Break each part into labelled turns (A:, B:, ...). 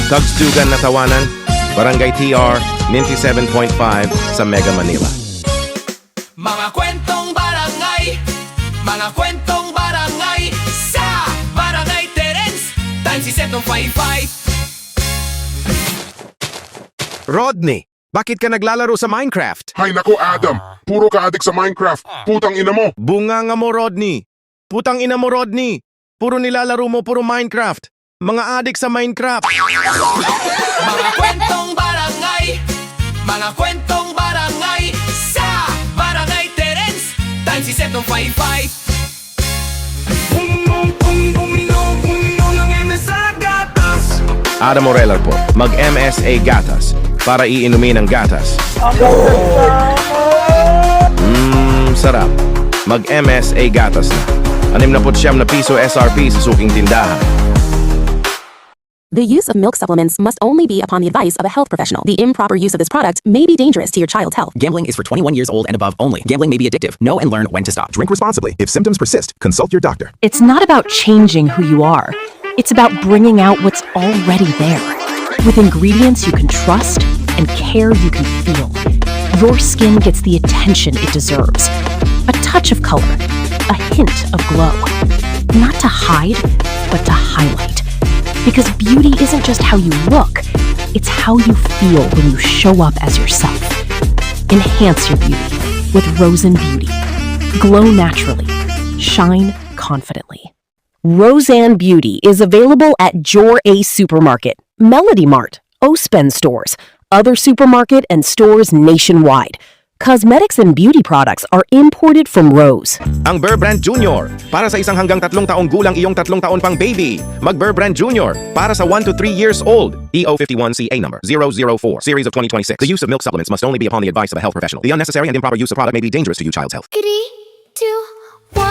A: Tagstugan na Tawanan, Barangay TR, 97.5 sa Mega Manila.
B: Mga kwentong barangay, mga kwentong barangay sa Barangay Terence times si Setong 55.
A: Rodney, bakit ka naglalaro sa Minecraft?
C: Hay nako Adam, puro ka adik sa Minecraft. Putang ina mo.
A: Bunganga mo, Rodney. Putang ina mo, Rodney. Puro nilalaro mo, puro Minecraft. Mga adik sa Minecraft.
B: Mga kwentong barangay, mga kwentong barangay sa Barangay Terence times si Setong 55.
A: Adam Moreller po, mag-MSA Gatas para iinumin ang gatas. Sarap. Mag-MSA Gatas na. 69 na piso SRP sa suking tindahan.
D: The use of milk supplements must only be upon the advice of a health professional. The improper use of this product may be dangerous to your child's health.
E: Gambling is for 21 years old and above only. Gambling may be addictive. Know and learn when to stop.
F: Drink responsibly. If symptoms persist, consult your doctor.
G: It's not about changing who you are. It's about bringing out what's already there. With ingredients you can trust and care you can feel, your skin gets the attention it deserves. A touch of color, a hint of glow. Not to hide, but to highlight. Because beauty isn't just how you look, it's how you feel when you show up as yourself. Enhance your beauty with Rosen Beauty. Glow naturally. Shine confidently. Roseanne Beauty is available at Jor A Supermarket, Melody Mart, Ospen stores, other supermarket and stores nationwide. Cosmetics and beauty products are imported from Rose.
A: Ang Burr Brand Junior, para sa isang hanggang 3 taong gulang iyong 3 taon pang baby. Mag-Burr Brand Junior, para sa 1 to 3 years old. EO51CA number 004, series of 2026. The use of milk supplements must only be upon the advice of a health professional. The unnecessary and improper use of product may be dangerous to your child's health.
H: 3, 2, 1.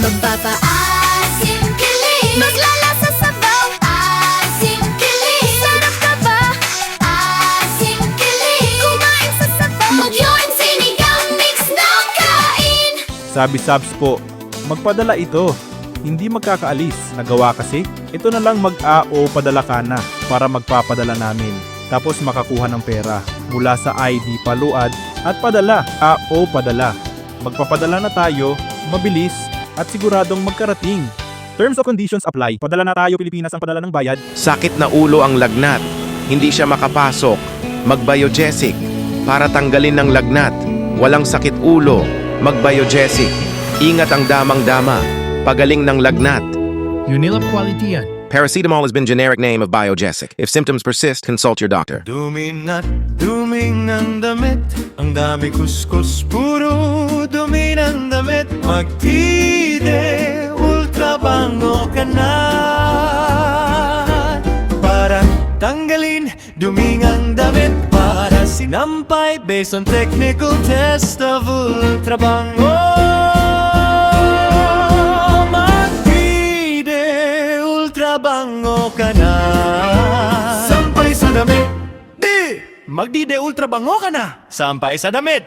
H: Magpapaasim kilig. Maglalasa sabaw. Asim kilig. Sarap ka ba? Asim kilig. Kumain sa sabaw. Mag-yun sinigang mix na kain.
I: Sabi Sabs po, magpadala ito. Hindi magkakaalis. Nagawa kasi, ito na lang mag-AO padala ka na para magpapadala namin. Tapos makakuha ng pera mula sa ID paluad at padala, AO padala. Magpapadala na tayo, mabilis at siguradong magkarating. Terms of conditions apply. Padala na tayo Pilipinas ang padala ng bayad.
A: Sakit na ulo ang lagnat. Hindi siya makapasok. Mag-Biogesic para tanggalin ng lagnat. Walang sakit ulo. Mag-Biogesic. Ingat ang damang-dama. Pagaling ng lagnat.
B: Unilab quality yan.
A: Paracetamol has been generic name of Biogesic. If symptoms persist, consult your doctor.
B: Duming ng damit. Ang dami kuskus, puro dumi ng damit. Magtide, ultra bango ka na. Para tanggalin, duming ang damit. Para sinampay, based on technical test of ultra bango. Magtide, ultra bango ka na. Sampay sa damit. Magdide ultra bango ka na. Sampay sa damit.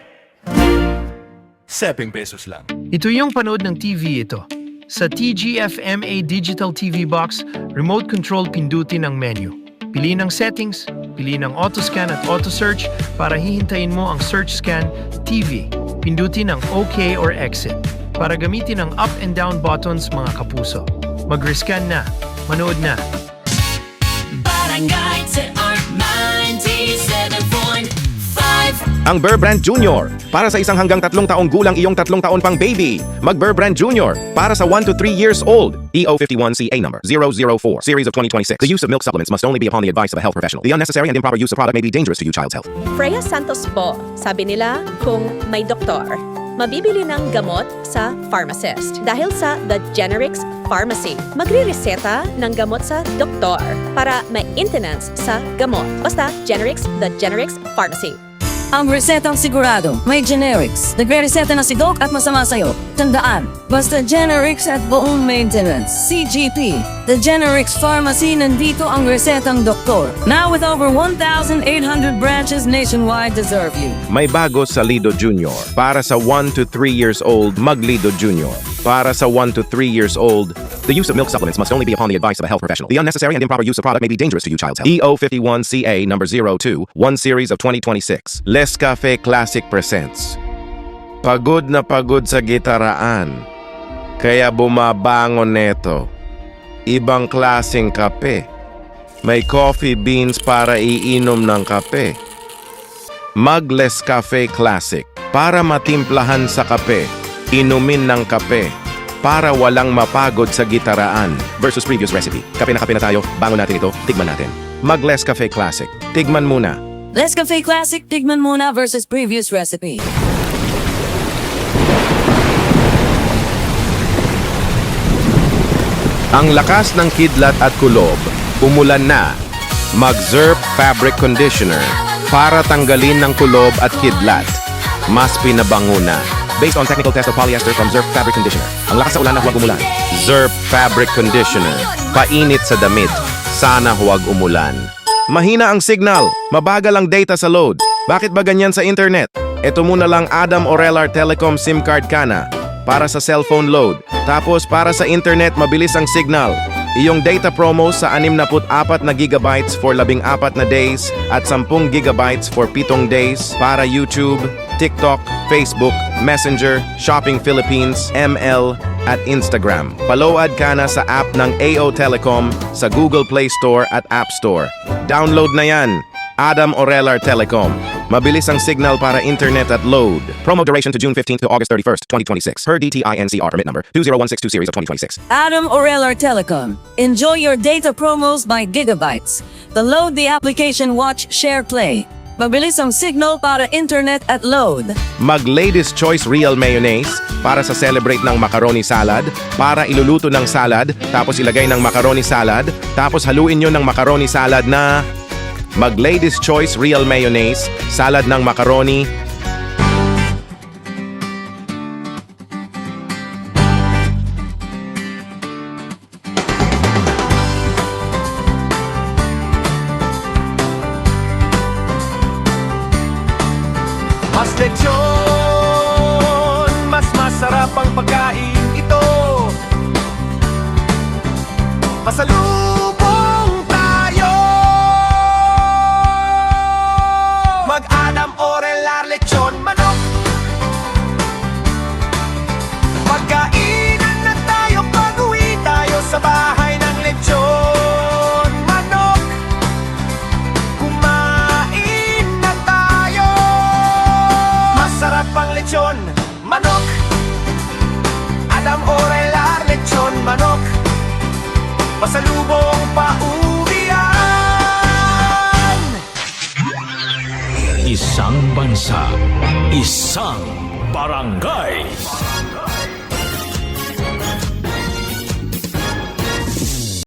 B: 7 pesos lang.
J: Ito yung panood ng TV ito. Sa TGFMA Digital TV Box, remote control pindutin ang menu. Piliin ang settings, piliin ang auto scan at auto search para hihintayin mo ang search scan TV. Pindutin ang OK or exit para gamitin ang up and down buttons mga kapuso. Mag-rescan na. Manood na.
H: Barangay TR 97.5.
A: Ang Burr Brand Junior, para sa isang hanggang 3 taong gulang iyong 3 taon pang baby. Mag-Burr Brand Junior, para sa 1 to 3 years old. EO51CA number 004, series of 2026. The use of milk supplements must only be upon the advice of a health professional. The unnecessary and improper use of product may be dangerous to your child's health.
K: Freya Santos po, sabi nila kung may doktor, mabibili ng gamot sa pharmacist. Dahil sa The Generics Pharmacy, magre-reseta ng gamot sa doktor para maintenance sa gamot. Basta Generics, The Generics Pharmacy.
L: Ang resetang sigurado, may generics. Nagre-reseta na si Doc at masama sa'yo. Tandaan, basta generics at buong maintenance. CGP, The Generics Pharmacy, nandito ang resetang doktor. Now with over 1,800 branches nationwide to serve you.
A: May bago sa Lido Junior. Para sa 1 to 3 years old, mag Lido Junior. para sa 1 to 3 years old. The use of milk supplements must only be upon the advice of a health professional. The unnecessary and improper use of product may be dangerous to your child's health. EO51CA number 02, 1 series of 2026. Nescafe Classic presents. Pagod na pagod sa gitaraan, kaya bumabangon neto. Ibang klaseng kape. May coffee beans para iinom ng kape. Nescafe Classic. Para matimplahan sa kape, inumin ng kape. Para walang mapagod sa gitaraan. Versus previous recipe. Kape na tayo, bangon natin ito, tigman natin. Nescafe Classic. Tigman muna.
L: Nescafe Classic, tigman muna versus previous recipe.
A: Ang lakas ng kidlat at kulob, umulan na. Mag-Zerp Fabric Conditioner para tanggalin ng kulob at kidlat. Mas pinabango na. Based on technical test of polyester from Zerp Fabric Conditioner. Ang lakas sa ulan na huwag umulan. Zerp Fabric Conditioner. Painit sa damit. Sana huwag umulan. Mahina ang signal. Mabagal ang data sa load. Bakit ba ganyan sa internet? Ito muna lang Adam Orelar Telecom SIM card ka na. Para sa cellphone load. Tapos para sa internet, mabilis ang signal. Iyong data promo sa 64 na gigabytes for 14 na days at 10 gigabytes for 7 days para YouTube, TikTok, Facebook, Messenger, Shopping Philippines, ML, at Instagram. Paload ka na sa app ng AO Telecom sa Google Play Store at App Store. Download na yan. Adam Orelar Telecom. Mabilis ang signal para internet at load. Promo duration to June 15th to August 31st, 2026. Per DTI NCR permit number 20162 series of 2026.
L: Adam Orelar Telecom. Enjoy your data promos by gigabytes. Download the application Watch, Share, Play. Mabilis ang signal para internet at load.
A: Ladies Choice Real Mayonnaise para sa celebrate ng macaroni salad, para iluluto ng salad, tapos ilagay ng macaroni salad, tapos haluin nyo ng macaroni salad na Ladies Choice Real Mayonnaise, salad ng macaroni.
B: Mas lechon, mas masarap ang pagkain ito. Pasalubong tayo. Mag-Adam Orelar lechon manok. Pagkainan na tayo, pag-uwi tayo sa bahay ng lechon manok. Kumain na tayo. Masarap ang lechon manok. Adam Orelar lechon manok. Pasalubong pauwian.
M: Isang bansa, isang barangay.